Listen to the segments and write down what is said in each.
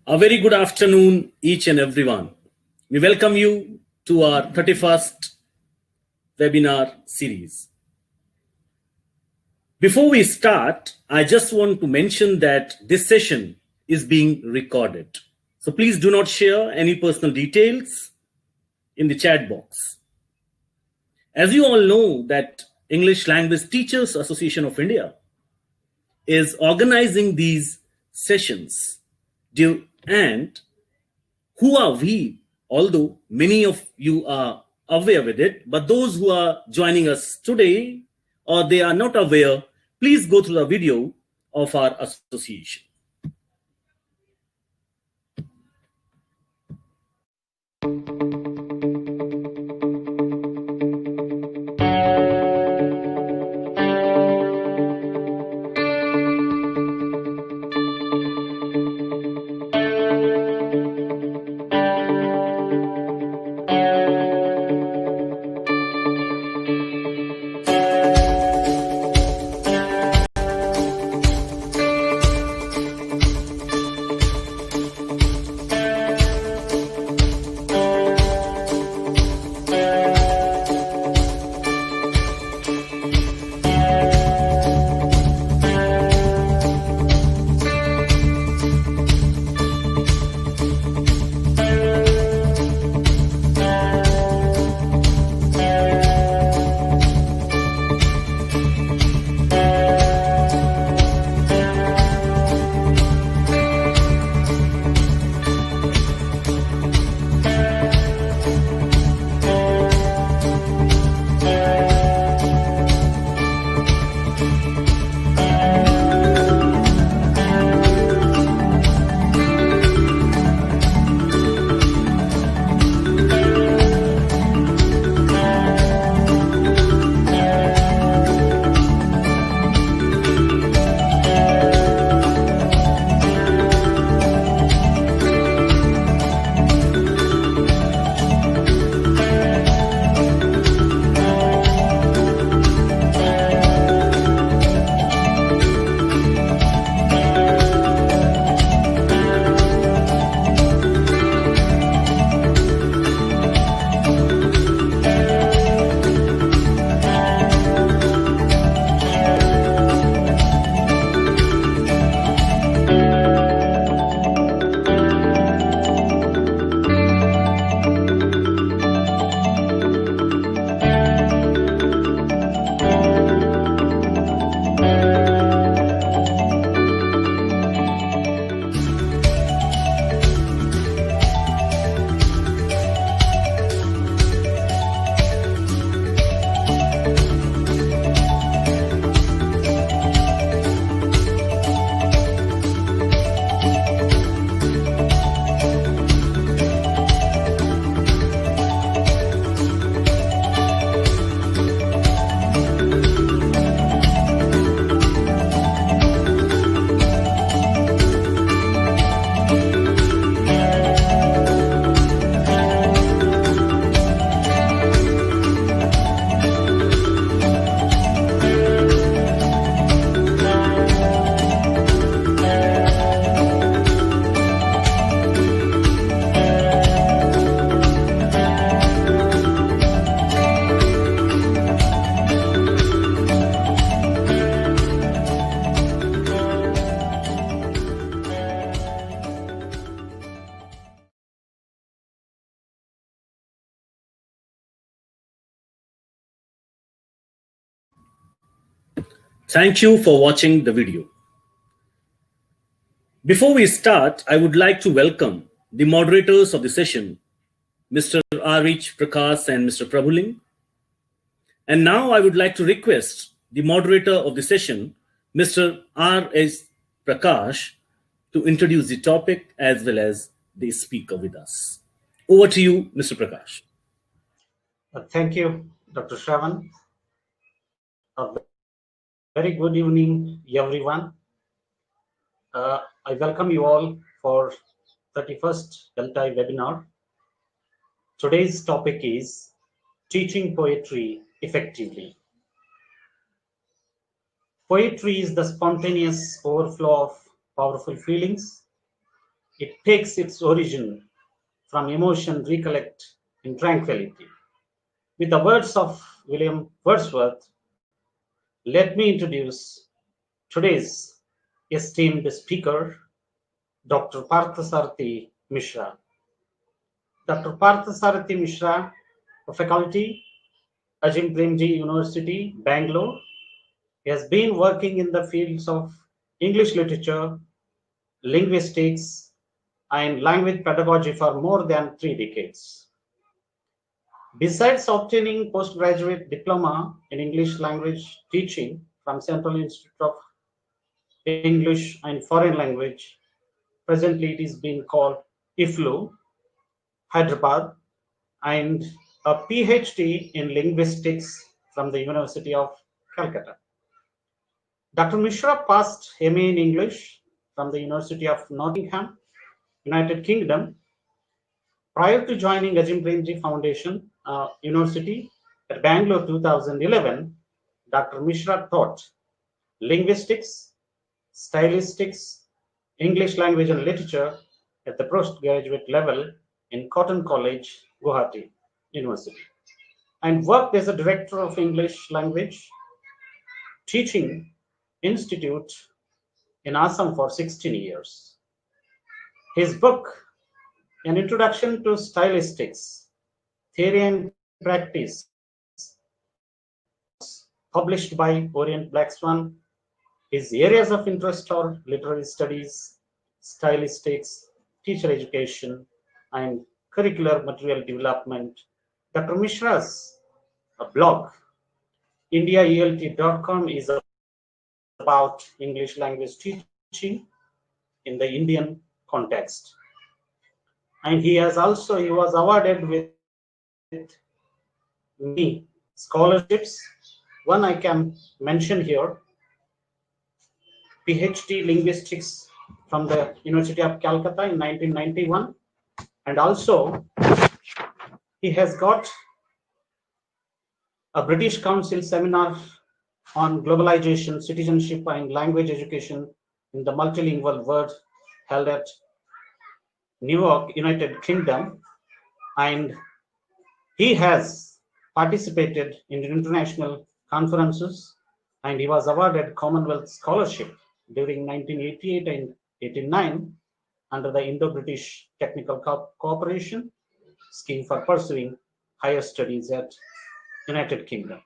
A very good afternoon, each and everyone. We welcome you to our 31st webinar series. Before we start, I just want to mention that this session is being recorded. So please do not share any personal details in the chat box. As you all know that English Language Teachers Association of India is organizing these sessions, and who are we? Although many of you are aware with it, but those who are joining us today or they are not aware, please go through the video of our association. Thank you for watching the video. Before we start, I would like to welcome the moderators of the session, Mr. Irish Prakash and Mr. Prabhuling. And now I would like to request the moderator of the session, Mr. R.S. Prakash, to introduce the topic as well as the speaker with us. Over to you, Mr. Prakash. Thank you, Dr. Shravan. Very good evening, everyone. I welcome you all for 31st ELTAI webinar. Today's topic is teaching poetry effectively. Poetry is the spontaneous overflow of powerful feelings, It takes its origin from emotion recollect in tranquility. With the words of William Wordsworth, let me introduce today's esteemed speaker, Dr. Parthasarathi Mishra. Dr. Parthasarathi Mishra, a faculty, Ajim Premji University, Bangalore, he has been working in the fields of English literature, linguistics, and language pedagogy for more than 3 decades. Besides obtaining postgraduate diploma in English language teaching from Central Institute of English and Foreign Language, presently it is being called IFLU, Hyderabad, and a PhD in linguistics from the University of Calcutta. Dr. Mishra passed MA in English from the University of Nottingham, United Kingdom. Prior to joining Ajim Premji Foundation University at Bangalore 2011, Dr. Mishra taught linguistics, stylistics, English language and literature at the postgraduate level in Cotton College, Guwahati University, and worked as a director of English language teaching institute in Assam for 16 years. His book, An Introduction to Stylistics, Theory and Practice, published by Orient Black Swan. His areas of interest are literary studies, stylistics, teacher education, and curricular material development. Dr. Mishra's blog, IndiaELT.com, is about English language teaching in the Indian context. And he was awarded with many scholarships. One I can mention here, PhD linguistics from the University of Calcutta in 1991, and also he has got a British Council seminar on globalization, citizenship, and language education in the multilingual world held at New York, United Kingdom, and he has participated in international conferences, and he was awarded Commonwealth Scholarship during 1988 and 89 under the Indo-British Technical Cooperation Scheme for pursuing higher studies at United Kingdom.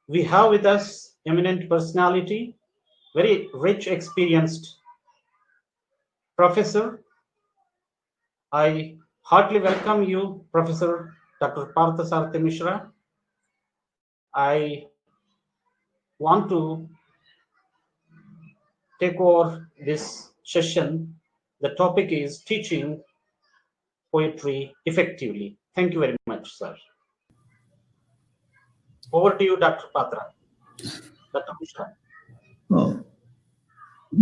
We have with us eminent personality, very rich, experienced professor. I heartily welcome you, Professor Dr. Parthasarathi Mishra. I want to take over this session. The topic is teaching poetry effectively. Thank you very much, sir. Over to you, Dr. Patra. Dr. Mishra.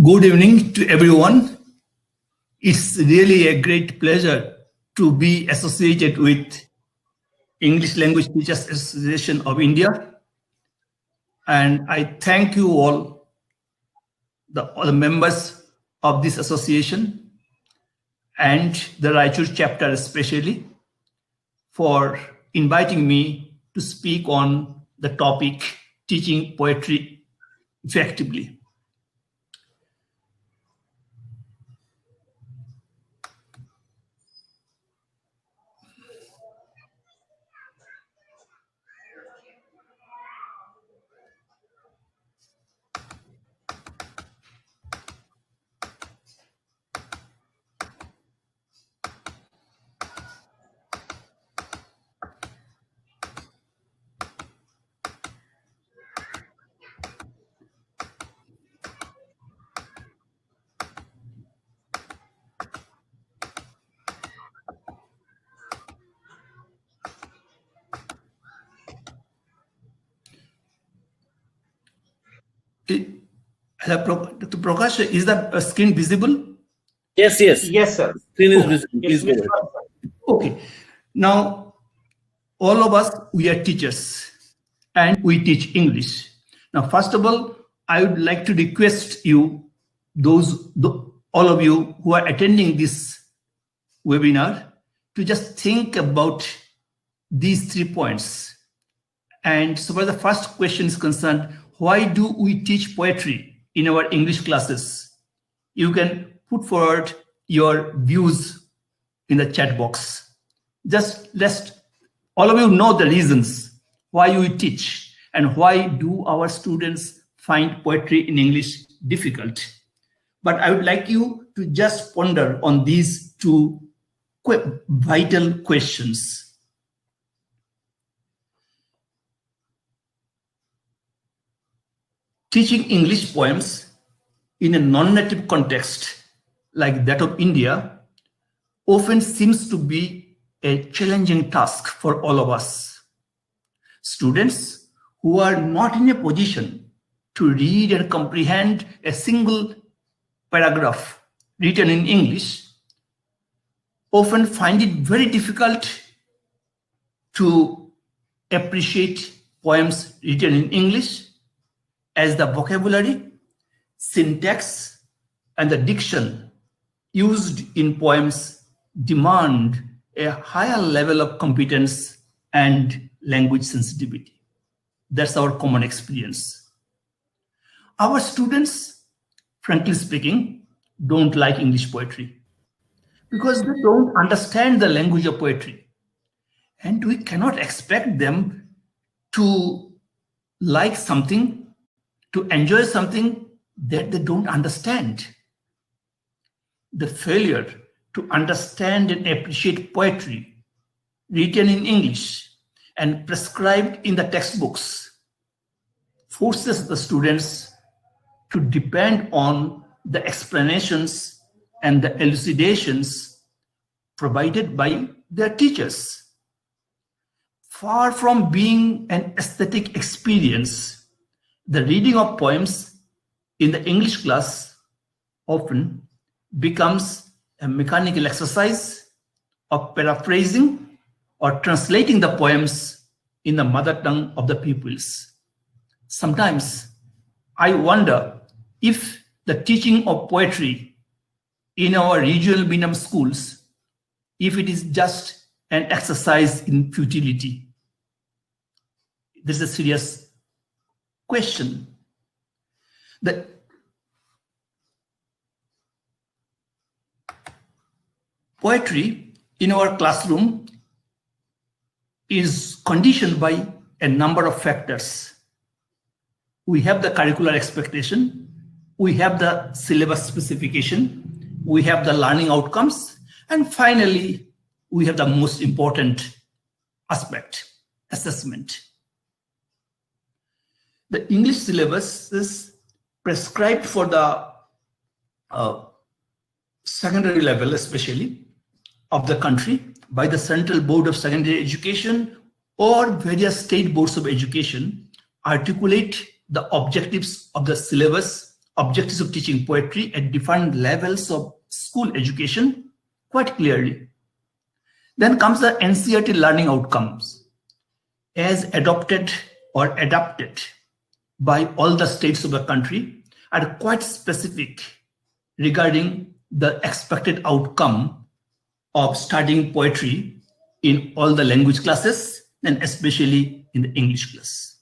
Good evening to everyone. It's really a great pleasure to be associated with English Language Teachers Association of India. And I thank you all the members of this association and the Raichur chapter especially for inviting me to speak on the topic teaching poetry effectively. Dr. Prakash, is the screen visible? Yes, yes. Yes, sir. Screen is visible. Please go ahead. Okay. Now, all of us, we are teachers and we teach English. Now, first of all, I would like to request you, all of you who are attending this webinar to just think about these 3 points. And so far the first question is concerned, why do we teach poetry in our English classes? You can put forward your views in the chat box. Just let all of you know the reasons why we teach and why do our students find poetry in English difficult. But I would like you to just ponder on these 2 vital questions. Teaching English poems in a non-native context like that of India often seems to be a challenging task for all of us. Students who are not in a position to read and comprehend a single paragraph written in English often find it very difficult to appreciate poems written in English, as the vocabulary, syntax, and the diction used in poems demand a higher level of competence and language sensitivity. That's our common experience. Our students, frankly speaking, don't like English poetry because they don't understand the language of poetry. And we cannot expect them to like something, to enjoy something that they don't understand. The failure to understand and appreciate poetry written in English and prescribed in the textbooks forces the students to depend on the explanations and the elucidations provided by their teachers. Far from being an aesthetic experience, the reading of poems in the English class often becomes a mechanical exercise of paraphrasing or translating the poems in the mother tongue of the pupils. Sometimes I wonder if the teaching of poetry in our regional medium schools, if it is just an exercise in futility. This is a serious question. The poetry in our classroom is conditioned by a number of factors. We have the curricular expectation, we have the syllabus specification, we have the learning outcomes, and finally, we have the most important aspect, assessment. The English syllabus is prescribed for the secondary level, especially of the country, by the Central Board of Secondary Education or various state boards of education, articulate the objectives of the syllabus, objectives of teaching poetry at different levels of school education quite clearly. Then comes the NCERT learning outcomes as adopted or adapted by all the states of the country are quite specific regarding the expected outcome of studying poetry in all the language classes and especially in the English class.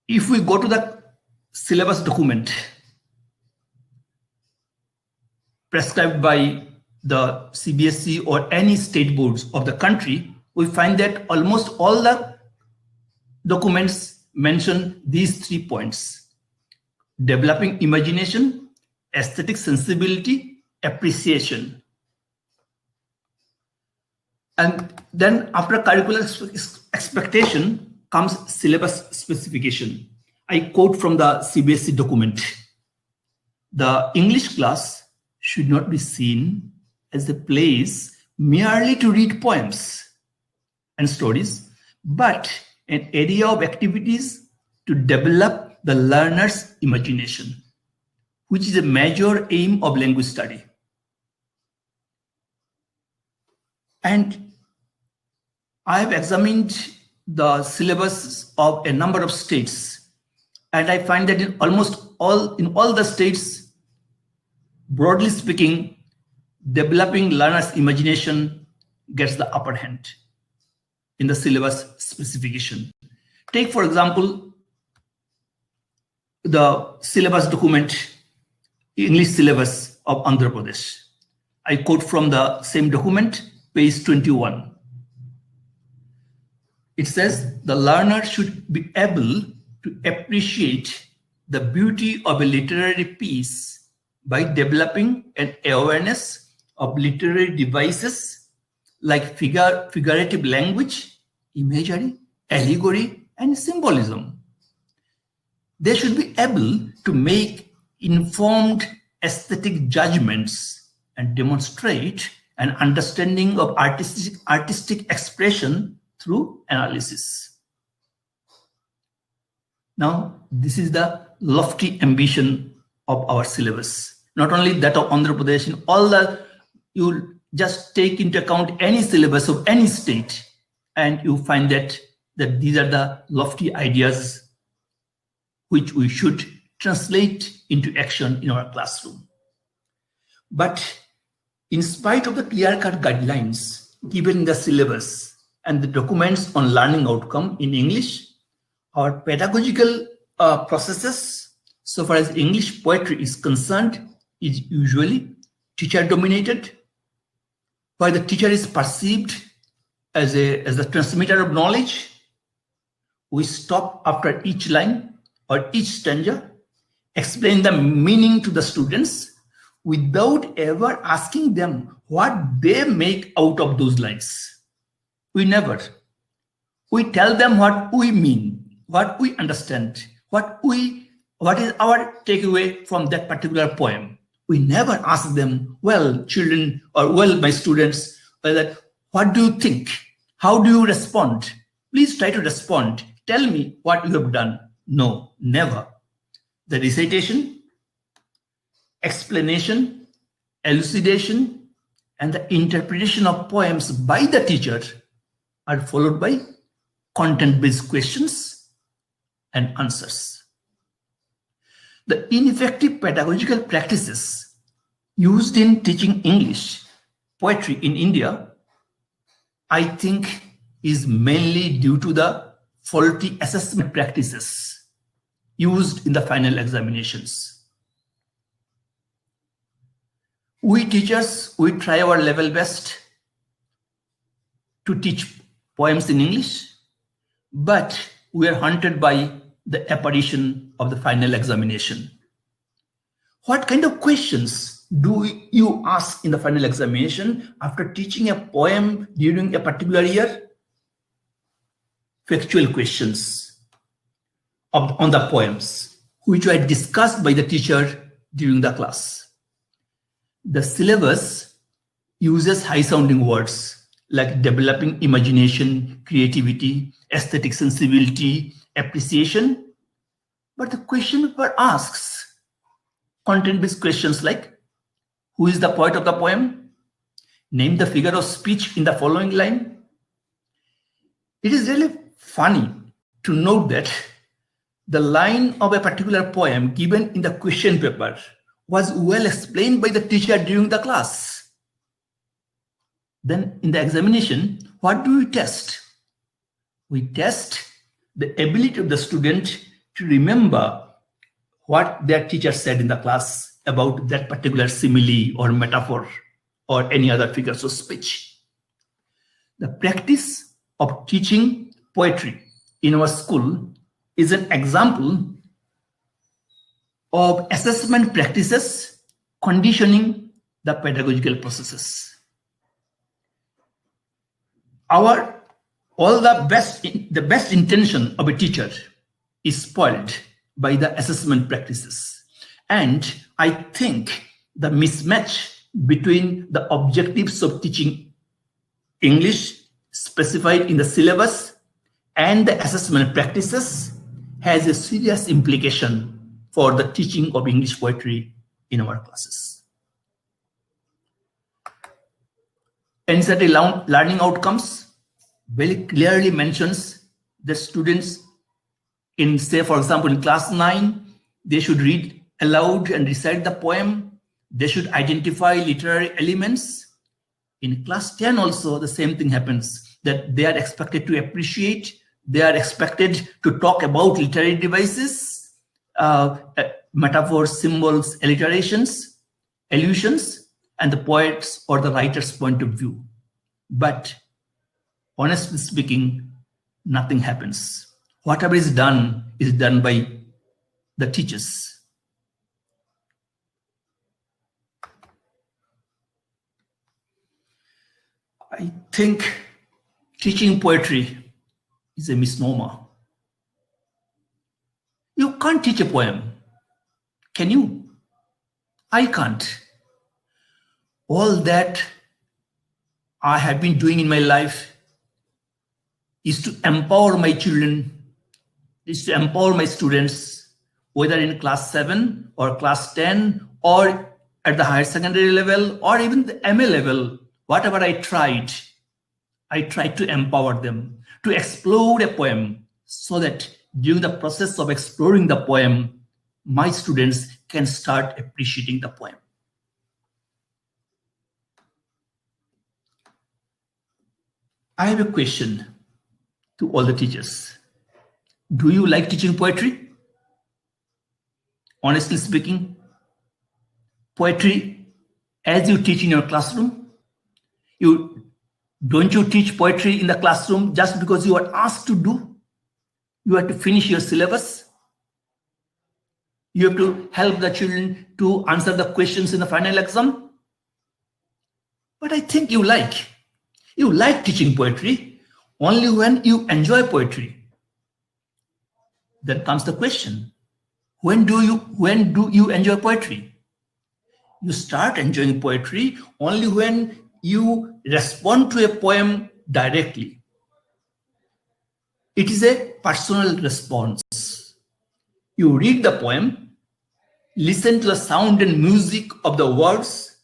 If we go to the syllabus document prescribed by the CBSE or any state boards of the country, we find that almost all the documents mention these 3 points: developing imagination, aesthetic sensibility, appreciation. And then after curricular expectation comes syllabus specification. I quote from the CBSE document: the English class should not be seen as a place merely to read poems and stories, but an area of activities to develop the learner's imagination, which is a major aim of language study. And I have examined the syllabus of a number of states, and I find that in almost in all the states, broadly speaking, developing learners' imagination gets the upper hand in the syllabus specification. Take, for example, the syllabus document, English syllabus of Andhra Pradesh. I quote from the same document, page 21. It says, the learner should be able to appreciate the beauty of a literary piece by developing an awareness of literary devices like figurative language, imagery, allegory, and symbolism. They should be able to make informed aesthetic judgments and demonstrate an understanding of artistic expression through analysis. Now, this is the lofty ambition of our syllabus. Not only that of Andhra Pradesh, in all the, you just take into account any syllabus of any state, and you find that these are the lofty ideas which we should translate into action in our classroom. But in spite of the clear-cut guidelines given in the syllabus and the documents on learning outcome in English, our pedagogical processes, so far as English poetry is concerned, is usually teacher-dominated, where the teacher is perceived as the transmitter of knowledge. We stop after each line or each stanza, explain the meaning to the students without ever asking them what they make out of those lines. We never. We tell them what we mean, what we understand, what is our takeaway from that particular poem. We never ask them, well, children, or well, my students, what do you think? How do you respond? Please try to respond. Tell me what you have done. No, never. The recitation, explanation, elucidation, and the interpretation of poems by the teacher are followed by content-based questions and answers. The ineffective pedagogical practices used in teaching English poetry in India, I think, is mainly due to the faulty assessment practices used in the final examinations. We teachers, we try our level best to teach poems in English, but we are haunted by the apparition of the final examination. What kind of questions do you ask in the final examination after teaching a poem during a particular year? Factual questions on the poems, which were discussed by the teacher during the class. The syllabus uses high-sounding words like developing imagination, creativity, aesthetic sensibility, appreciation. But the question paper asks content-based questions like, who is the poet of the poem? Name the figure of speech in the following line. It is really funny to note that the line of a particular poem given in the question paper was well explained by the teacher during the class. Then in the examination, what do we test? We test the ability of the student to remember what their teacher said in the class about that particular simile or metaphor or any other figures of speech. The practice of teaching poetry in our school is an example of assessment practices conditioning the pedagogical processes. The best intention of a teacher is spoiled by the assessment practices. And I think the mismatch between the objectives of teaching English specified in the syllabus and the assessment practices has a serious implication for the teaching of English poetry in our classes. NCERT learning outcomes very clearly mentions that students in, say, for example, in class 9, They should read aloud and recite the poem. They should identify literary elements. In class 10 also, the same thing happens, that they are expected to appreciate, they are expected to talk about literary devices, metaphors, symbols, alliterations, allusions, and the poet's or the writer's point of view. But honestly speaking, nothing happens. Whatever is done by the teachers. I think teaching poetry is a misnomer. You can't teach a poem. Can you? I can't. All that I have been doing in my life is to empower my children, is to empower my students, whether in class 7 or class 10 or at the higher secondary level or even the MA level. Whatever I tried to empower them, to explore a poem so that during the process of exploring the poem, my students can start appreciating the poem. I have a question to all the teachers. Do you like teaching poetry? Honestly speaking, poetry as you teach in your classroom, don't you teach poetry in the classroom just because you are asked to do? You have to finish your syllabus. You have to help the children to answer the questions in the final exam. But I think you like teaching poetry only when you enjoy poetry. Then comes the question, when do you enjoy poetry? You start enjoying poetry only when you respond to a poem directly. It is a personal response. You read the poem, listen to the sound and music of the words,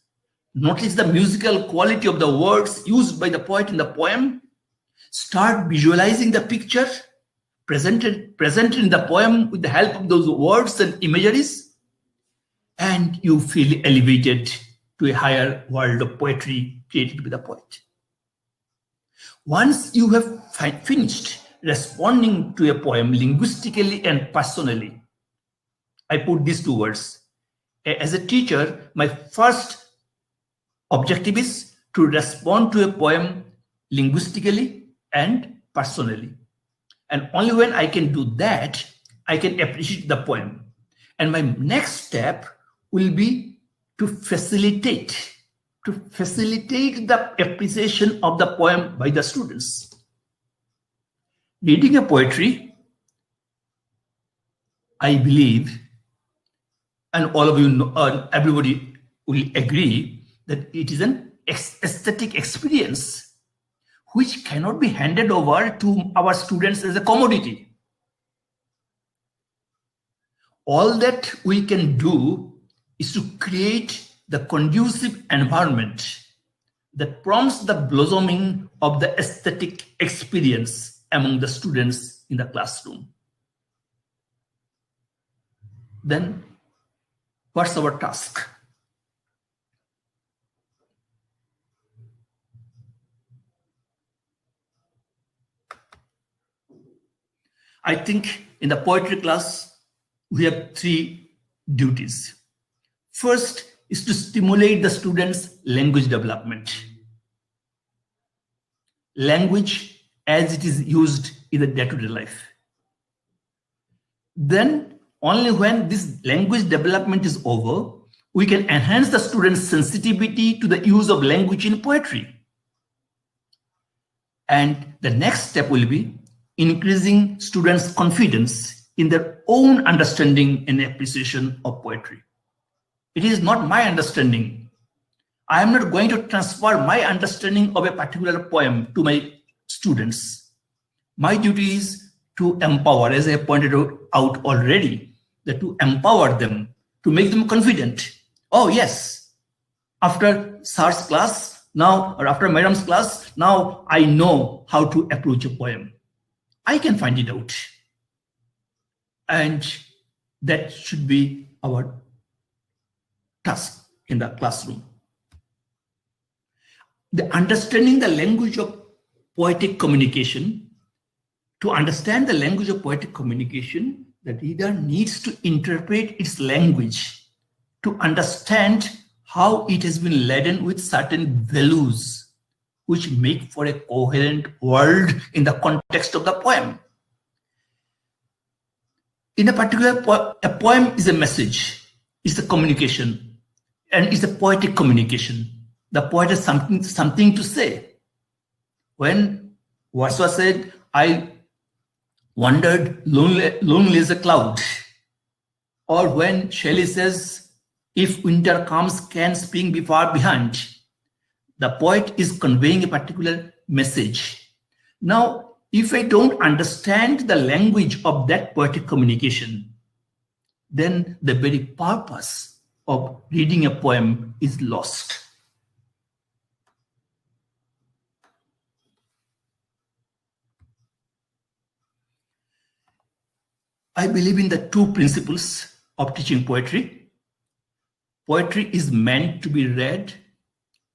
notice the musical quality of the words used by the poet in the poem, start visualizing the picture presented in the poem with the help of those words and imageries, and you feel elevated to a higher world of poetry created by the poet. Once you have finished responding to a poem linguistically and personally, I put these two words. As a teacher, my first objective is to respond to a poem linguistically and personally. And only when I can do that, I can appreciate the poem. And my next step will be to facilitate the appreciation of the poem by the students. Reading a poetry, I believe, and all of you know, everybody will agree that it is an aesthetic experience which cannot be handed over to our students as a commodity. All that we can do is to create the conducive environment that prompts the blossoming of the aesthetic experience among the students in the classroom. Then, what's our task? I think in the poetry class, we have 3 duties. First is to stimulate the students' language development. Language as it is used in the day-to-day life. Then, only when this language development is over, we can enhance the students' sensitivity to the use of language in poetry. And the next step will be increasing students' confidence in their own understanding and appreciation of poetry. It is not my understanding. I am not going to transfer my understanding of a particular poem to my students. My duty is to empower, as I pointed out already, that to empower them, to make them confident. Oh yes, after Sir's class now, or after Madam's class, now I know how to approach a poem. I can find it out. And That should be our task in the classroom. The understanding the language of poetic communication. To understand the language of poetic communication, the reader needs to interpret its language to understand how it has been laden with certain values which make for a coherent world in the context of the poem. In a particular a poem is a message, is a communication, and is a poetic communication. The poet has something to say. When Wordsworth said, I wandered lonely as a cloud, or when Shelley says, if winter comes, can spring be far behind? The poet is conveying a particular message. Now, if I don't understand the language of that poetic communication, then the very purpose of reading a poem is lost. I believe in the two principles of teaching poetry. Poetry is meant to be read,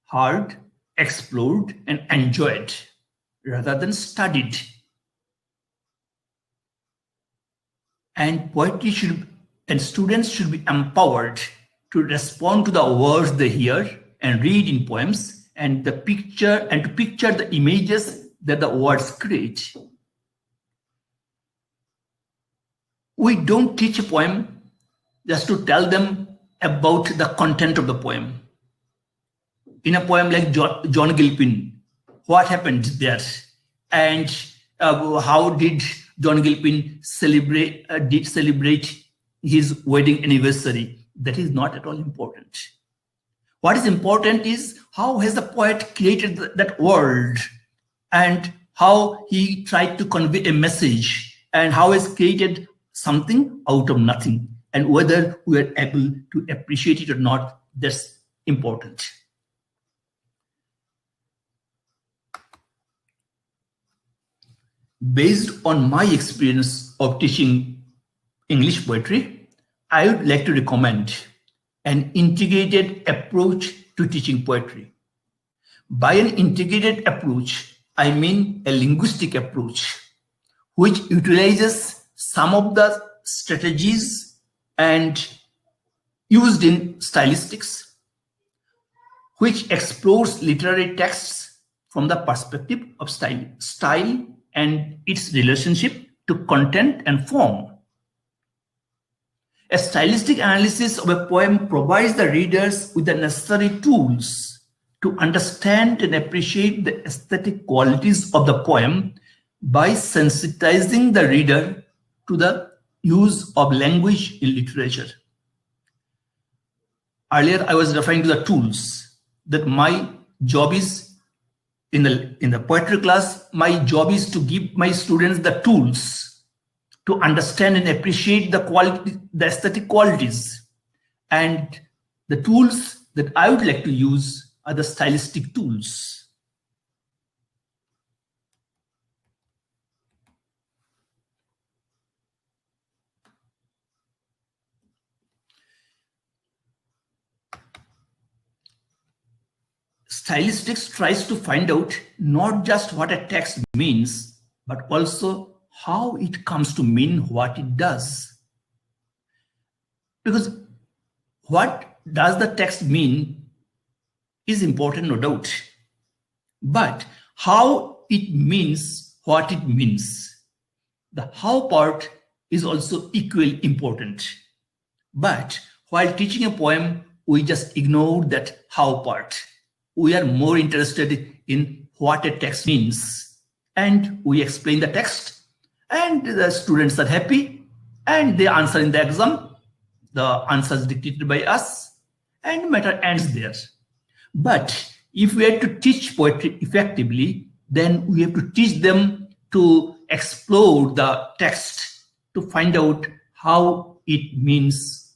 heard, explored, and enjoyed rather than studied. And students should be empowered to respond to the words they hear and read in poems and to picture the images that the words create. We don't teach a poem just to tell them about the content of the poem. In a poem like John Gilpin, what happened there? And how did John Gilpin celebrate his wedding anniversary? That is not at all important. What is important is how has the poet created that world and how he tried to convey a message and how he has created something out of nothing, and whether we are able to appreciate it or not, that's important. Based on my experience of teaching English poetry, I would like to recommend an integrated approach to teaching poetry. By an integrated approach, I mean a linguistic approach, which utilizes some of the strategies and used in stylistics, which explores literary texts from the perspective of style and its relationship to content and form. A stylistic analysis of a poem provides the readers with the necessary tools to understand and appreciate the aesthetic qualities of the poem by sensitizing the reader to the use of language in literature. Earlier, I was referring to the tools that my job is in the poetry class. My job is to give my students the tools to understand and appreciate the aesthetic qualities. And the tools that I would like to use are the stylistic tools. Stylistics tries to find out not just what a text means, but also how it comes to mean what it does. Because what does the text mean is important, no doubt. But how it means what it means, the how part is also equally important. But while teaching a poem, we just ignore that how part. We are more interested in what a text means, and we explain the text, and the students are happy, and they answer in the exam. The answer is dictated by us, and the matter ends there. But if we are to teach poetry effectively, then we have to teach them to explore the text to find out how it means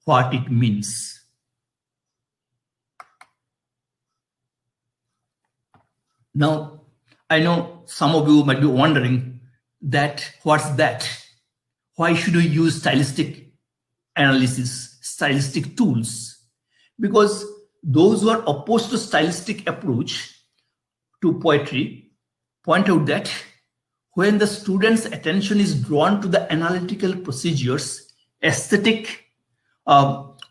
what it means. Now, I know some of you might be wondering that what's that? Why should we use stylistic analysis, stylistic tools, because those who are opposed to stylistic approach to poetry point out that when the student's attention is drawn to the analytical procedures, aesthetic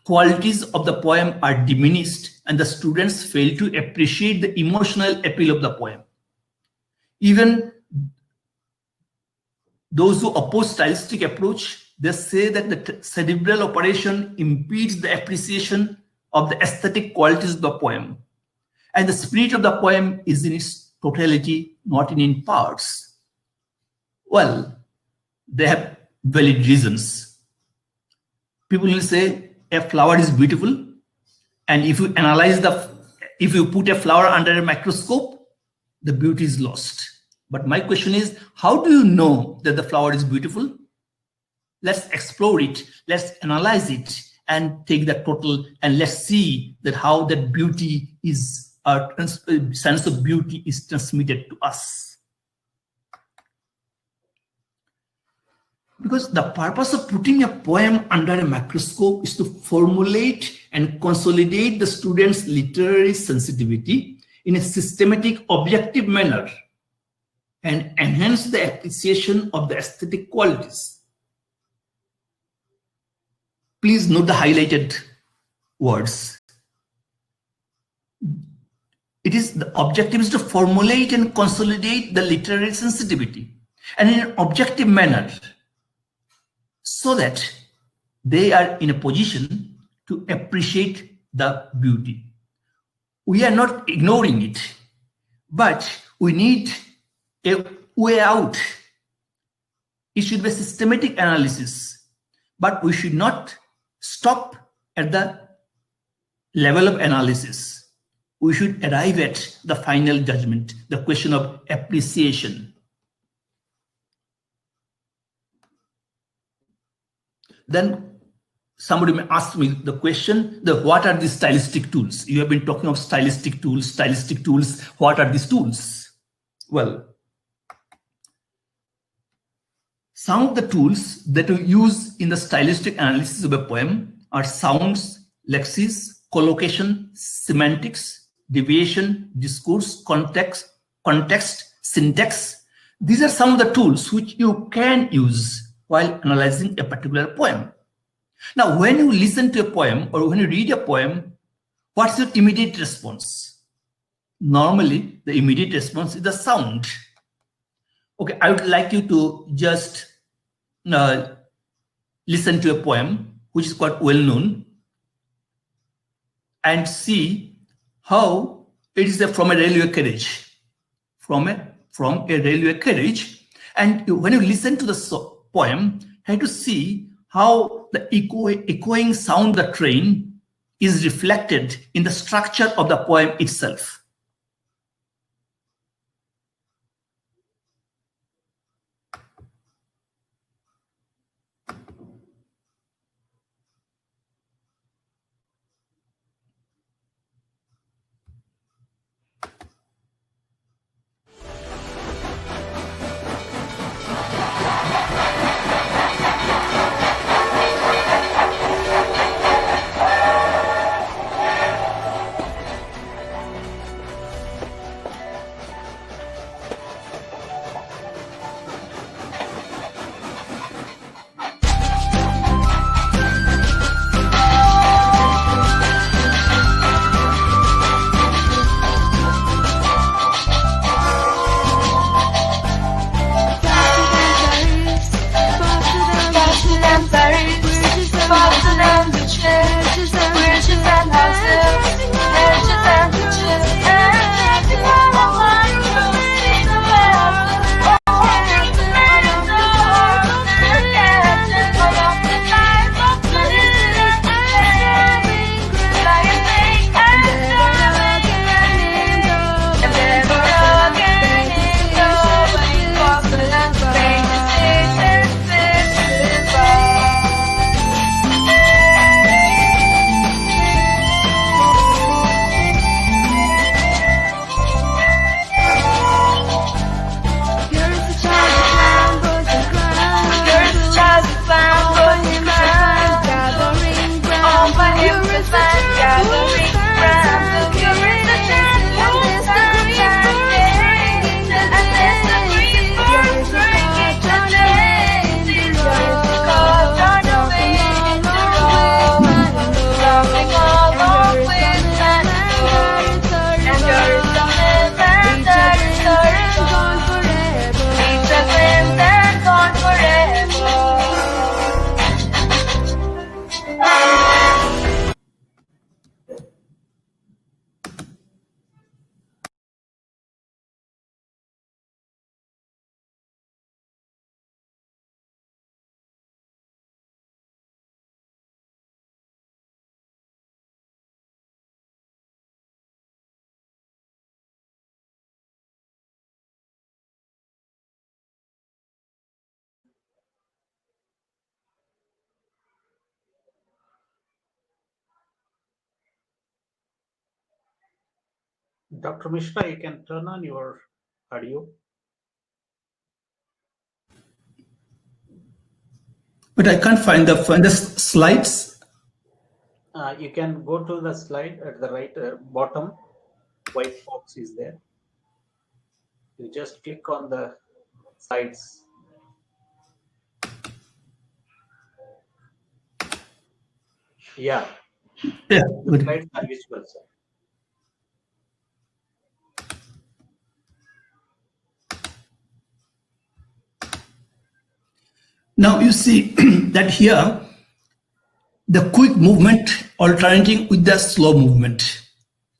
qualities of the poem are diminished and the students fail to appreciate the emotional appeal of the poem. Even those who oppose stylistic approach, they say that the cerebral operation impedes the appreciation of the aesthetic qualities of the poem. And the spirit of the poem is in its totality, not in parts. Well, they have valid reasons. People will say a flower is beautiful, and if you analyze if you put a flower under a microscope, the beauty is lost. But my question is, how do you know that the flower is beautiful? Let's explore it, let's analyze it, and take the total, and let's see that how that beauty is, sense of beauty is transmitted to us. Because the purpose of putting a poem under a microscope is to formulate and consolidate the student's literary sensitivity in a systematic, objective manner and enhance the appreciation of the aesthetic qualities. Please note the highlighted words. The objective is to formulate and consolidate the literary sensitivity and in an objective manner, so that they are in a position to appreciate the beauty. We are not ignoring it, but we need a way out. It should be a systematic analysis, but we should not stop at the level of analysis. We should arrive at the final judgment, the question of appreciation. Then somebody may ask me the question, what are these stylistic tools? You have been talking of stylistic tools, what are these tools? Well, some of the tools that we use in the stylistic analysis of a poem are sounds, lexis, collocation, semantics, deviation, discourse, context, syntax. These are some of the tools which you can use while analyzing a particular poem. Now, when you listen to a poem or when you read a poem, what's your immediate response? Normally, the immediate response is the sound. Okay, I would like you to just listen to a poem which is quite well known and see how it is from a railway carriage. From a railway carriage. And when you listen to the poem, you have to see how the echoing sound of the train is reflected in the structure of the poem itself. Dr. Mishra, you can turn on your audio. But I can't find the slides. You can go to the slide at the right bottom. White box is there. You just click on the slides. Yeah, Yeah, the good. slides are visible, sir. Now you see that here, the quick movement alternating with the slow movement.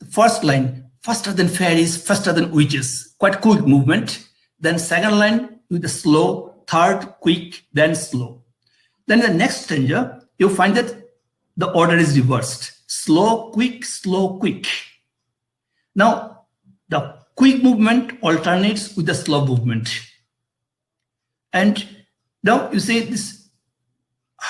The first line, faster than fairies, faster than witches, quite quick movement. Then second line with the slow, third quick, then slow. Then in the next stanza, you find that the order is reversed. Slow, quick, slow, quick. Now, the quick movement alternates with the slow movement. And now you say this,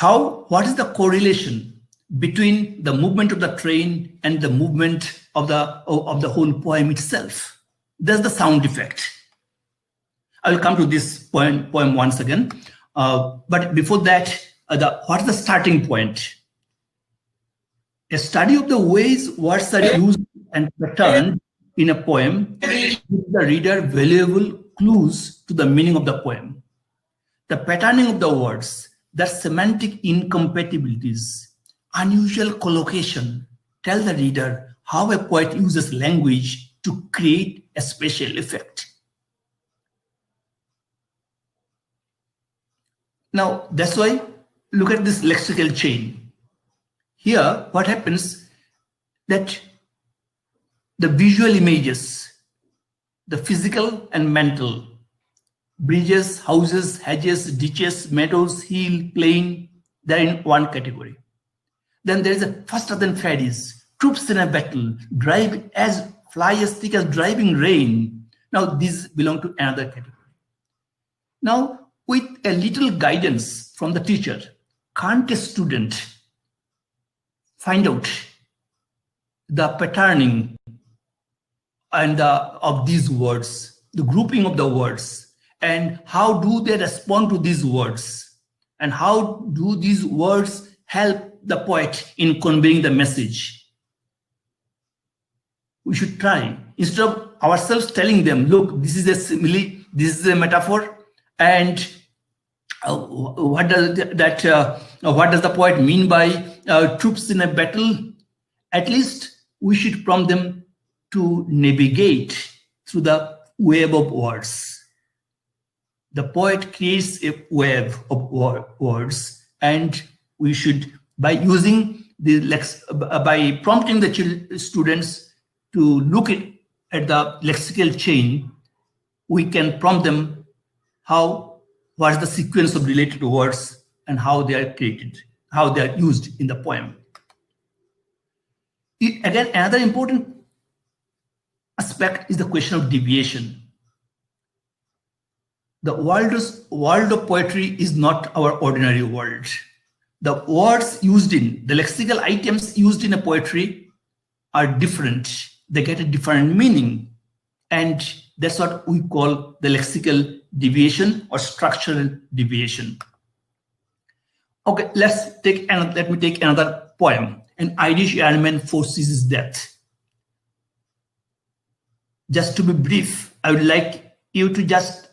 what is the correlation between the movement of the train and the movement of the whole poem itself? There's the sound effect. I will come to this poem once again. But before that, what is the starting point? A study of the ways words are used and patterned in a poem gives the reader valuable clues to the meaning of the poem. The patterning of the words, their semantic incompatibilities, unusual collocation tell the reader how a poet uses language to create a special effect. Now, that's why look at this lexical chain. Here, what happens that the visual images, the physical and mental, bridges, houses, hedges, ditches, meadows, hill, plain, they're in one category. Then there is a faster than fairies, troops in a battle, fly as thick as driving rain. Now these belong to another category. Now, with a little guidance from the teacher, can't a student find out the patterning and of these words, the grouping of the words, and how do they respond to these words, and how do these words help the poet in conveying the message? We should try, instead of ourselves telling them, look, this is a simile, this is a metaphor, and what does the poet mean by troops in a battle? At least we should prompt them to navigate through the web of words. The poet creates a web of words, and we should, by using by prompting the students to look at the lexical chain, we can prompt them what is the sequence of related words and how they are created, how they are used in the poem. Again, another important aspect is the question of deviation. The world of poetry is not our ordinary world. The words used the lexical items used in a poetry are different. They get a different meaning. And that's what we call the lexical deviation or structural deviation. Okay, let me take another poem. An Irish Airman foresees his death. Just to be brief, I would like you to just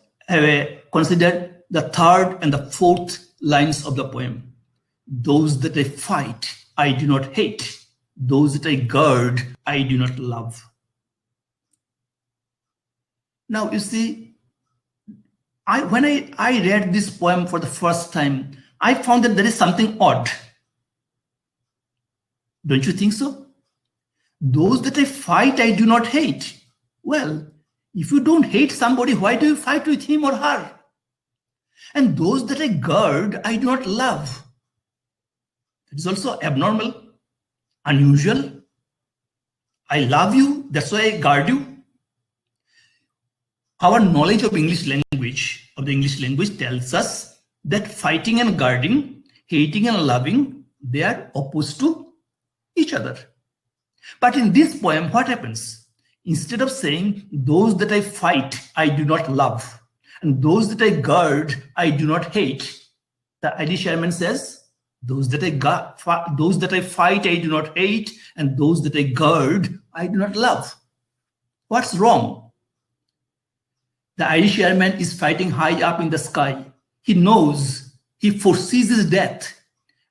consider the third and the fourth lines of the poem. Those that I fight, I do not hate. Those that I guard, I do not love. Now, you see, when I read this poem for the first time, I found that there is something odd. Don't you think so? Those that I fight, I do not hate. Well, if you don't hate somebody, why do you fight with him or her? And those that I guard, I do not love. It is also abnormal, unusual. I love you, that's why I guard you. Our knowledge of the English language tells us that fighting and guarding, hating and loving, they are opposed to each other. But in this poem, what happens? instead of saying, those that I fight, I do not love, and those that I guard, I do not hate, the Irish Airman says, those that I fight, I do not hate, and those that I guard, I do not love. What's wrong? The Irish Airman is fighting high up in the sky. He knows, he foresees his death.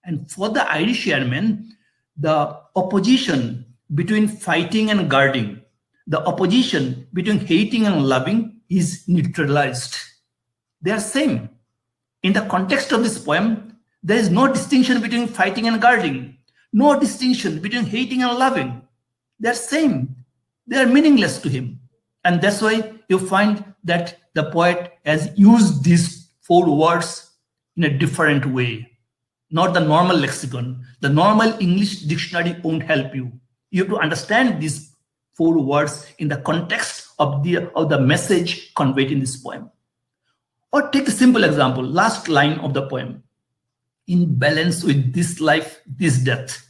And for the Irish Airman, the opposition between fighting and guarding, the opposition between hating and loving is neutralized. They are same. In the context of this poem, there is no distinction between fighting and guarding, no distinction between hating and loving. They are same. They are meaningless to him. And that's why you find that the poet has used these 4 words in a different way, not the normal lexicon. The normal English dictionary won't help you. You have to understand these 4 words in the context of the message conveyed in this poem. Or take a simple example, last line of the poem. In balance with this life, this death.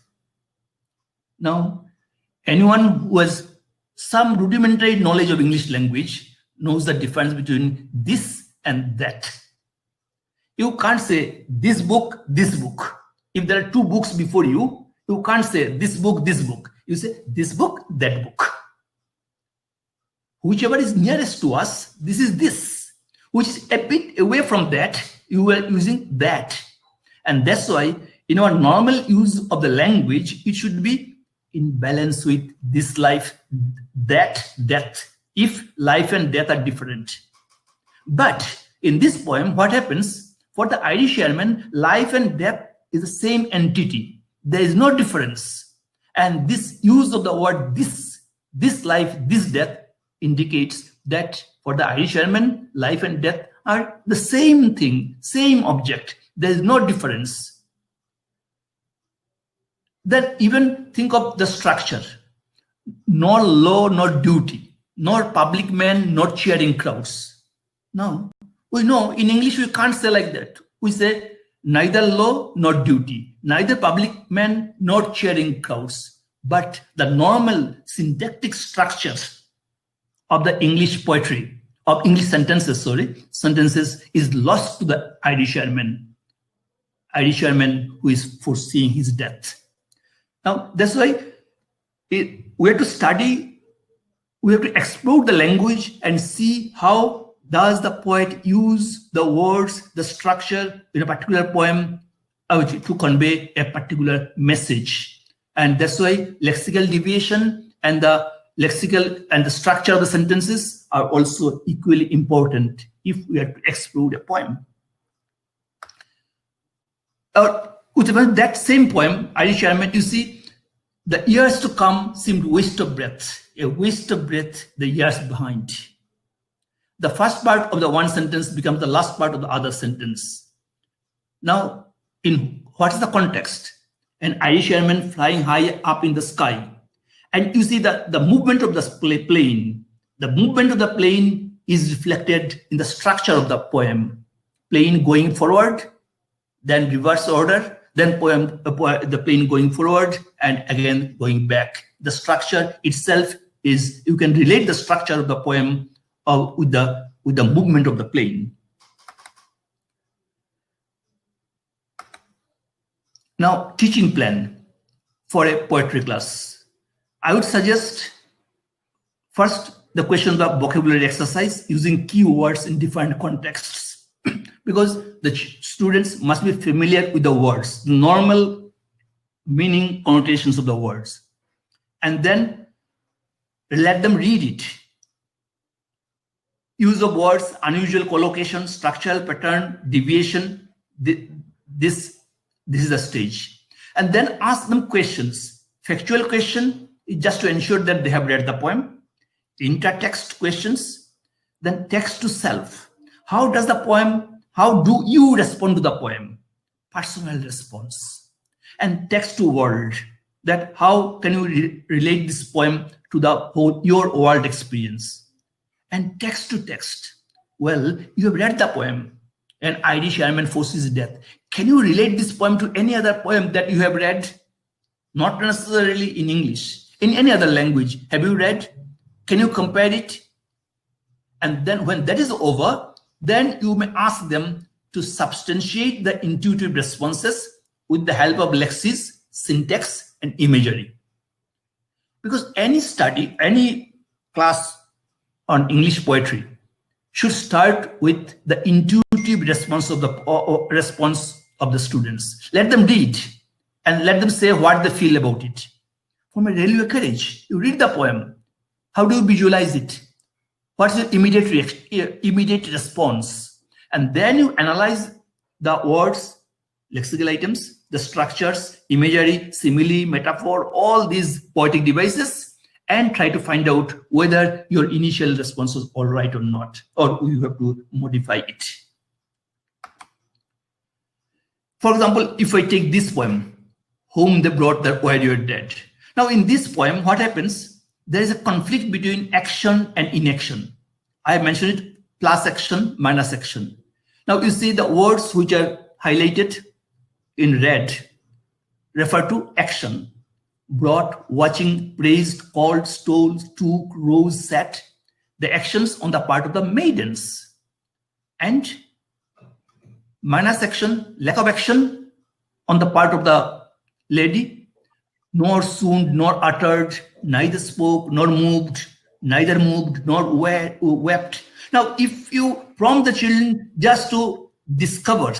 Now, anyone who has some rudimentary knowledge of English language knows the difference between this and that. You can't say this book, this book. If there are 2 books before you, you can't say this book, this book. You say this book, that book. Whichever is nearest to us, this is this. Which is a bit away from that, you are using that. And that's why in our normal use of the language, it should be in balance with this life, that death, if life and death are different. But in this poem, what happens? For the Irish Airman, life and death is the same entity. There is no difference. And this use of the word this life, this death indicates that for the Irish Airman, life and death are the same thing, same object. There is no difference. Then even think of the structure. Nor law, nor duty, nor public man, nor cheering crowds. Now, we know in English we can't say like that. We say neither law nor duty, neither public man nor cheering crowds. But the normal syntactic structure of the English poetry, of English sentences is lost to the Irish Airman who is foreseeing his death. Now, that's why we have to study, we have to explore the language and see how does the poet use the words, the structure in a particular poem to convey a particular message. And that's why lexical deviation and the lexical and the structure of the sentences are also equally important if we are to explore a poem. With that same poem, Irish Airman, you see, the years to come seemed waste of breath, a waste of breath, the years behind. The first part of the one sentence becomes the last part of the other sentence. Now, in what is the context? An Irish Airman flying high up in the sky. And you see that the movement of the plane, the movement of the plane is reflected in the structure of the poem. Plane going forward, then reverse order, then the plane going forward and again going back. The structure itself is, you can relate the structure of the poem with the movement of the plane. Now, teaching plan for a poetry class. I would suggest first the questions of vocabulary exercise using keywords in different contexts, because the students must be familiar with the words, the normal meaning connotations of the words, and then let them read it. Use of words, unusual collocation, structural pattern, deviation. This is the stage. And then ask them questions. Factual question is just to ensure that they have read the poem. Intertext questions. Then text to self. How do you respond to the poem? Personal response. And text to world. That how can you relate this poem to your world experience? And text to text. Well, you have read the poem, An Irish Airman Foresees Death. Can you relate this poem to any other poem that you have read? Not necessarily in English, in any other language. Have you read? Can you compare it? And then when that is over, then you may ask them to substantiate the intuitive responses with the help of lexis, syntax, and imagery. Because any study, any class on English poetry should start with the intuitive response of the students. Let them read and let them say what they feel about it. From a railway carriage, you read the poem. How do you visualize it? What's your immediate response? And then you analyze the words, lexical items, the structures, imagery, simile, metaphor, all these poetic devices, and try to find out whether your initial response was all right or not, or you have to modify it. For example, if I take this poem, Whom They Brought Their Warrior Dead. Now in this poem, what happens? There is a conflict between action and inaction. I have mentioned it, plus action, minus action. Now you see the words which are highlighted in red refer to action. Brought, watching, praised, called, stole, took, rose, sat. The actions on the part of the maidens. And minus action, lack of action on the part of the lady. Nor soon, nor uttered, neither spoke, nor moved, neither moved, nor wept. Now, if you prompt the children just to discover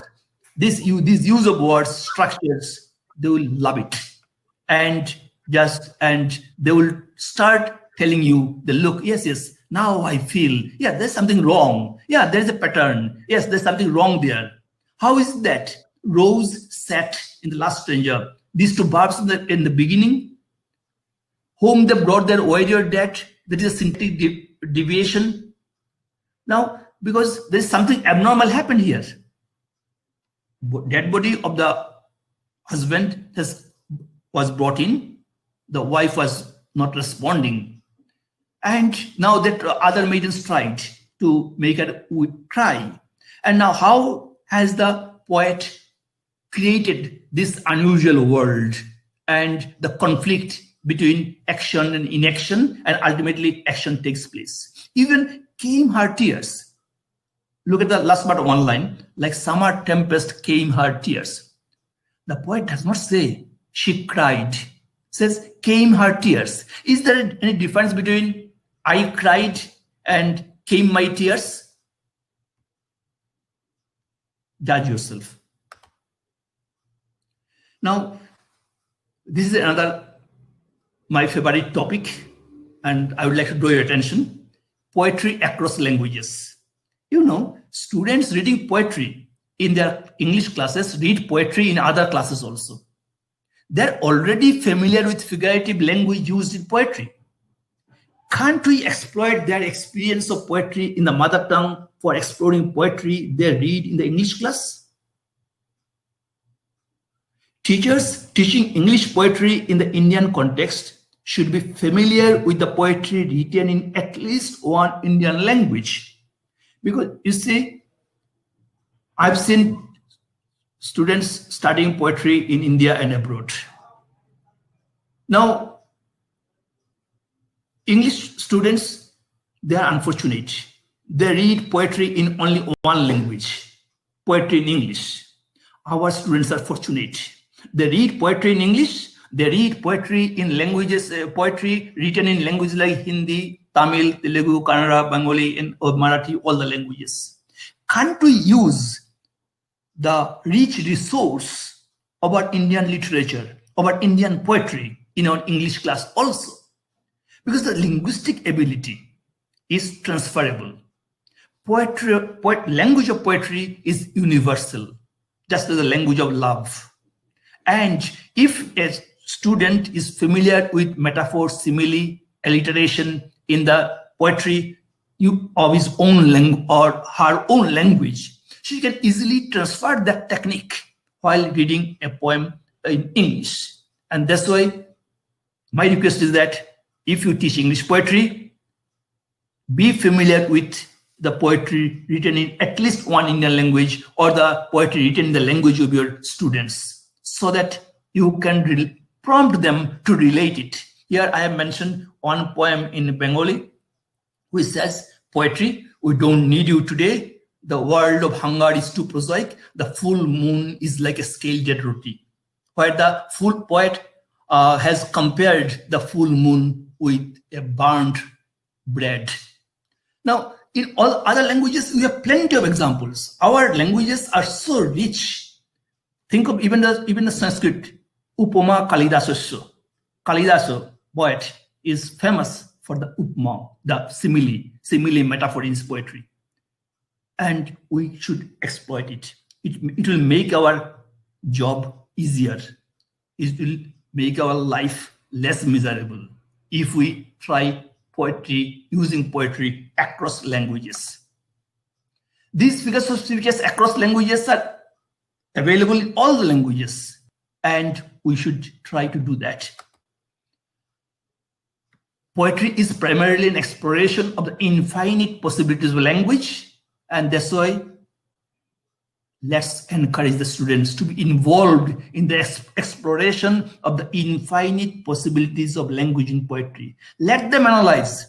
this use of words, structures, they will love it. And they will start telling you the look, yes, now I feel, yeah, there's something wrong. Yeah, there's a pattern. Yes, there's something wrong there. How is that? Rose, sat in the last stanza. These two verbs in the beginning, whom they brought their warrior dead, that is a syntactic deviation. Now, because there is something abnormal happened here. Dead body of the husband was brought in. The wife was not responding. And now that other maidens tried to make her cry. And now how has the poet created this unusual world and the conflict between action and inaction, and ultimately action takes place. Even came her tears. Look at the last part of one line, like summer tempest came her tears. The poet does not say she cried, says came her tears. Is there any difference between I cried and came my tears? Judge yourself. Now, this is another my favorite topic, and I would like to draw your attention. Poetry across languages. You know, students reading poetry in their English classes read poetry in other classes also. They're already familiar with figurative language used in poetry. Can't we exploit their experience of poetry in the mother tongue for exploring poetry they read in the English class? Teachers teaching English poetry in the Indian context should be familiar with the poetry written in at least one Indian language. Because you see, I've seen students studying poetry in India and abroad. Now, English students, they are unfortunate. They read poetry in only one language, poetry in English. Our students are fortunate. They read poetry in English. They read poetry in languages, poetry written in languages like Hindi, Tamil, Telugu, Kannada, Bengali, and Marathi, all the languages. Can't we use the rich resource of our Indian literature, of our Indian poetry in our English class also? Because the linguistic ability is transferable. Language of poetry is universal, just as the language of love. And if a student is familiar with metaphor, simile, alliteration in the poetry of his own language or her own language, she can easily transfer that technique while reading a poem in English. And that's why my request is that if you teach English poetry, be familiar with the poetry written in at least one Indian language or the poetry written in the language of your students, so that you can prompt them to relate it. Here I have mentioned one poem in Bengali, which says, poetry, we don't need you today. The world of hunger is too prosaic. The full moon is like a scalded roti. Where the full poet has compared the full moon with a burnt bread. Now, in all other languages, we have plenty of examples. Our languages are so rich. Think of even the Sanskrit, Upama Kalidasasya. Kalidasa, poet, is famous for the upma, the simile metaphor in his poetry. And we should exploit it. It will make our job easier. It will make our life less miserable if we try poetry, using poetry across languages. These figures of speeches across languages are available in all the languages, and we should try to do that. Poetry is primarily an exploration of the infinite possibilities of language, and that's why let's encourage the students to be involved in the exploration of the infinite possibilities of language in poetry. Let them analyze.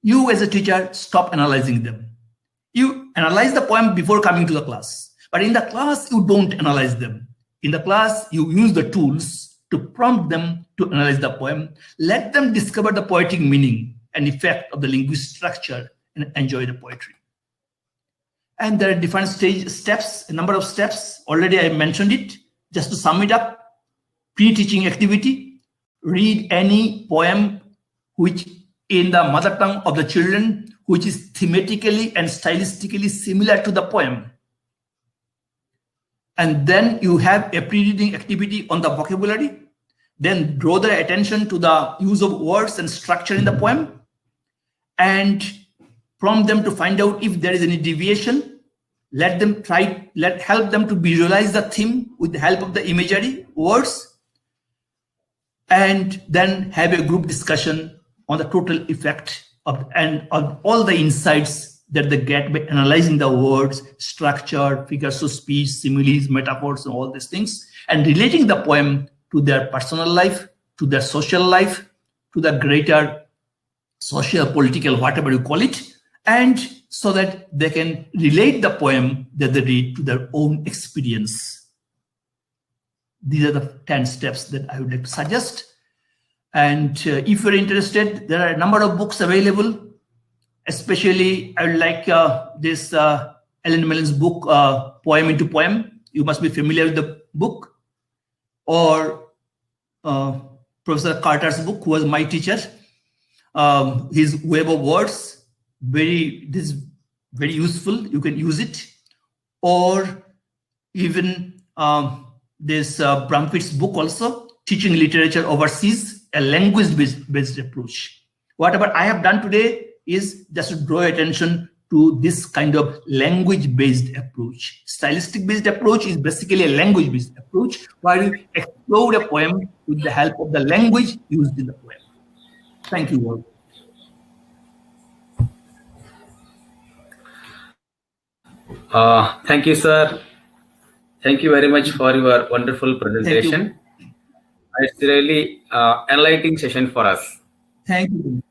You as a teacher, stop analyzing them. You analyze the poem before coming to the class, but in the class, you don't analyze them. In the class, you use the tools to prompt them to analyze the poem. Let them discover the poetic meaning and effect of the linguistic structure and enjoy the poetry. And there are different steps, a number of steps. Already I mentioned it. Just to sum it up, pre-teaching activity, read any poem which in the mother tongue of the children, which is thematically and stylistically similar to the poem. And then you have a pre-reading activity on the vocabulary. Then draw their attention to the use of words and structure in the poem, and prompt them to find out if there is any deviation. Help them to visualize the theme with the help of the imagery, words, and then have a group discussion on the total effect of all the insights that they get by analyzing the words, structure, figures of speech, similes, metaphors, and all these things, and relating the poem to their personal life, to their social life, to the greater social, political, whatever you call it, and so that they can relate the poem that they read to their own experience. These are the 10 steps that I would like to suggest. And if you're interested, there are a number of books available. Especially, I would like this Ellen Mellon's book, Poem into Poem. You must be familiar with the book. Or Professor Carter's book, who was my teacher. His Web of Words, this is very useful. You can use it. Or even this Brumfitt's book also, Teaching Literature Overseas, a language-based approach. Whatever I have done today is just to draw attention to this kind of language-based approach. Stylistic-based approach is basically a language-based approach where you explore a poem with the help of the language used in the poem. Thank you all. Thank you, sir. Thank you very much for your wonderful presentation. It's really enlightening session for us. Thank you.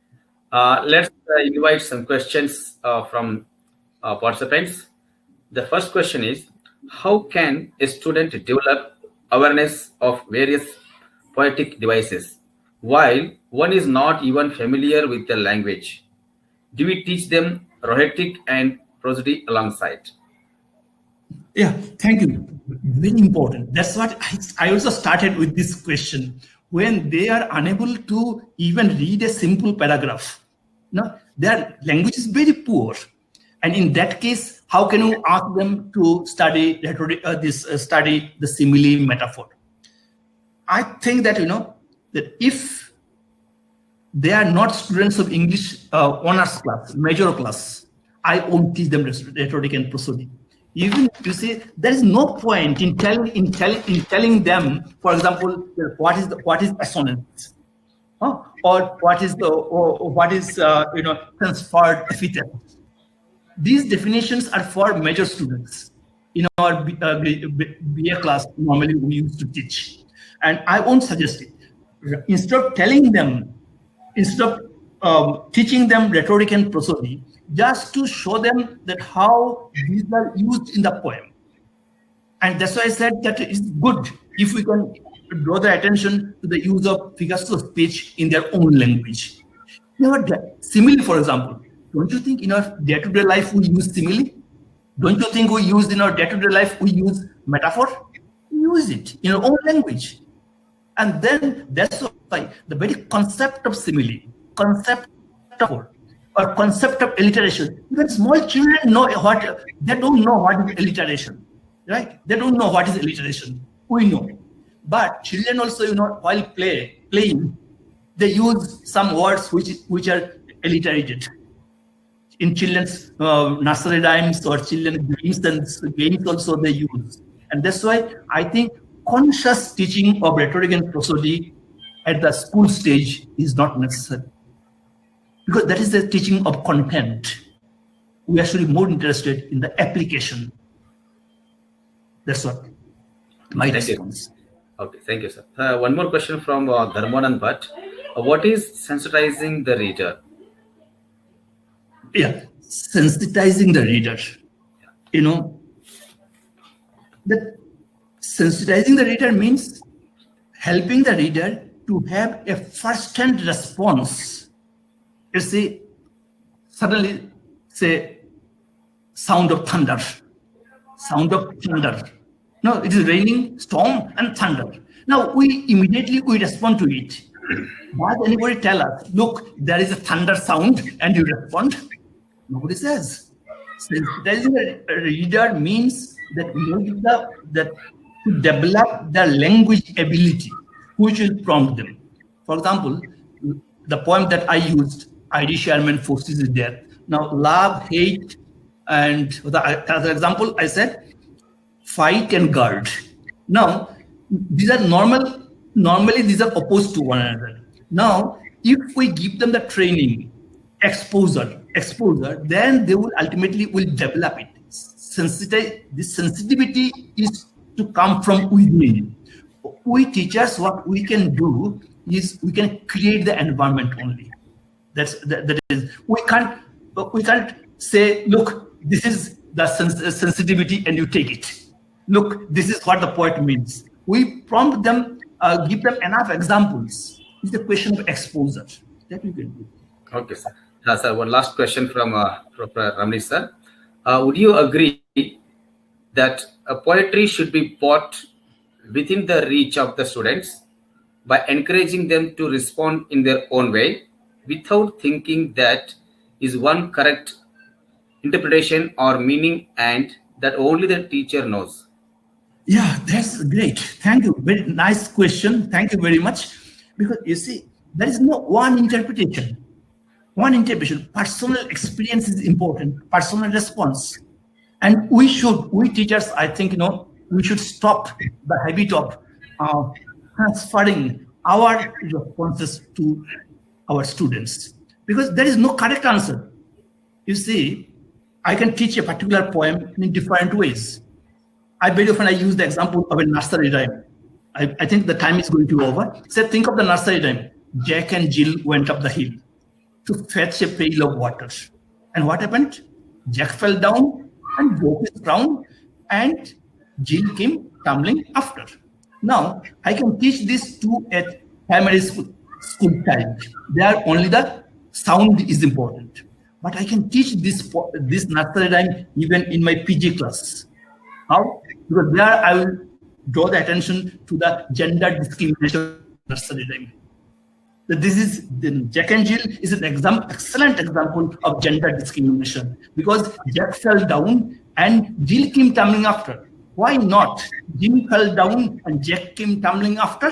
Let's invite some questions from participants. The first question is, how can a student develop awareness of various poetic devices while one is not even familiar with the language? Do we teach them rhetoric and prosody alongside? Yeah, thank you. Very important. That's what I also started with this question. When they are unable to even read a simple paragraph, their language is very poor. And in that case, how can you ask them to study study the simile metaphor? I think that, that if they are not students of English honors class, major class, I won't teach them rhetoric and prosody. Even you see, there is no point in telling them, for example, what is assonance, or what is transferred epithet. These definitions are for major students. In our BA class, normally we used to teach, and I won't suggest it. Instead of telling them, instead of teaching them rhetoric and prosody just to show them that how these are used in the poem. And that's why I said that it's good if we can draw the attention to the use of figures of speech in their own language. You know what, simile, for example, don't you think in our day-to-day life we use simile? Don't you think we use in our day-to-day life we use metaphor? We use it in our own language. And then that's why the very concept of simile, concept of or concept of alliteration, even small children know what, they don't know what is alliteration, right? They don't know what is alliteration. We know. But children also, you know, while playing, they use some words which are alliterated. In children's nursery rhymes or children's games also they use. And that's why I think conscious teaching of rhetoric and prosody at the school stage is not necessary. Because that is the teaching of content. We are actually more interested in the application. That's what my response. Okay, thank you, sir. One more question from Dharmanand Bhatt. What is sensitizing the reader? Yeah, sensitizing the reader. You know, that sensitizing the reader means helping the reader to have a first-hand response. You see, suddenly, say, sound of thunder. No, it is raining, storm, and thunder. Now, we immediately respond to it. Does anybody tell us, look, there is a thunder sound, and you respond? Nobody says. Sensitizing the reader means that to develop their language ability, which will prompt them. For example, the poem that I used, Irish Airman, foresees death. Now, love, hate, and as an example, I said, fight and guard. Now, these are normally these are opposed to one another. Now, if we give them the training, exposure, then they will ultimately develop it. This sensitivity is to come from within. We teachers, what we can do is we can create the environment only. That is, we can't say, look, this is the sensitivity and you take it. Look, this is what the poet means. We prompt them, give them enough examples. It's a question of exposure that you can do. Okay, sir. Sir, one last question from Professor Ramani, sir. Would you agree that poetry should be brought within the reach of the students by encouraging them to respond in their own way without thinking that is one correct interpretation or meaning and that only the teacher knows? Yeah, that's great. Thank you. Very nice question. Thank you very much. Because you see, there is no one interpretation. Personal experience is important. Personal response. And we teachers, I think, we should stop the habit of transferring our responses to our students. Because there is no correct answer. You see, I can teach a particular poem in different ways. I very often use the example of a nursery rhyme. I think the time is going to be over. So think of the nursery rhyme. Jack and Jill went up the hill to fetch a pail of water. And what happened? Jack fell down and broke his crown, and Jill came tumbling after. Now, I can teach this to a primary school child. There only the sound is important. But I can teach this nursery rhyme even in my PG class. How? Because there I will draw the attention to the gender discrimination nursery rhyme. This is Jack and Jill is an excellent example of gender discrimination, because Jack fell down and Jill came tumbling after. Why not? Jill fell down and Jack came tumbling after.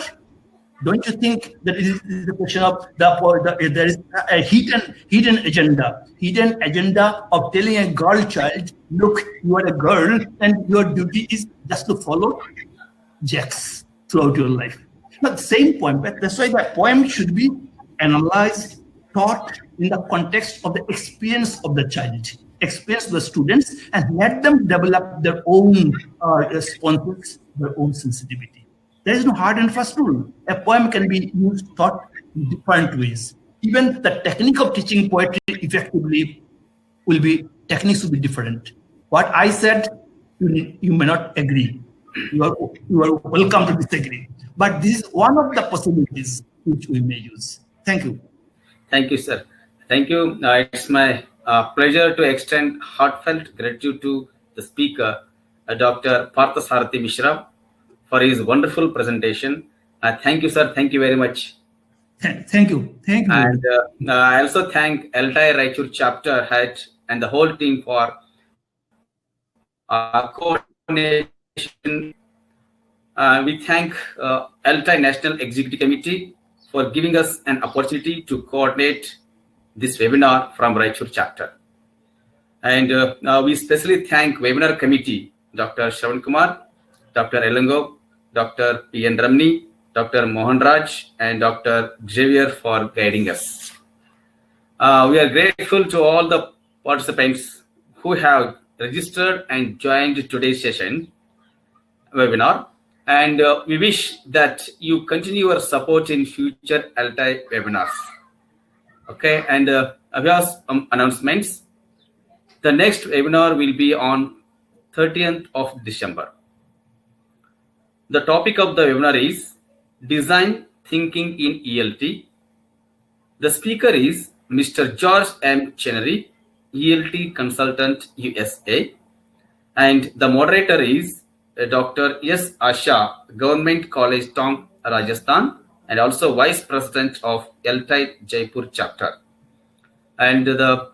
Don't you think that it is the question of there is a hidden agenda of telling a girl child, look, you are a girl and your duty is just to follow Jacks throughout your life. But the same poem, that's why the poem should be analyzed, taught in the context of the experience of the child, experience of the students, and let them develop their own responses, their own sensitivity. There is no hard and fast rule. A poem can be taught in different ways. even the technique of teaching poetry effectively techniques will be different. What I said, you may not agree. You are welcome to disagree. But this is one of the possibilities which we may use. Thank you. Thank you, sir. Thank you. It's my pleasure to extend heartfelt gratitude to the speaker, Dr. Parthasarathi Mishra, for his wonderful presentation. Thank you, sir. Thank you very much. Thank you. Thank you. And I also thank ELTAI Raichur chapter head and the whole team for coordination. We thank ELTAI National Executive Committee for giving us an opportunity to coordinate this webinar from Raichur chapter. And we especially thank webinar committee, Dr. Shravan Kumar, Dr. Elango, Dr. P.N. Ramni, Dr. Mohan Raj, and Dr. Xavier for guiding us. We are grateful to all the participants who have registered and joined today's session webinar. And we wish that you continue your support in future ELTAI webinars. Okay, and we have some announcements. The next webinar will be on 30th of December. The topic of the webinar is Design Thinking in ELT. The speaker is Mr. George M. Chenery, ELT Consultant, USA. And the moderator is Dr. S. Asha, Government College, Tong, Rajasthan, and also Vice President of ELTAI Jaipur chapter. And the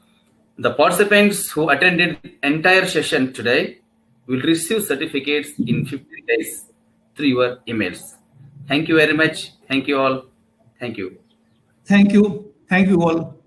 participants who attended the entire session today will receive certificates in 15 days through your emails. Thank you very much. Thank you all. Thank you. Thank you. Thank you all.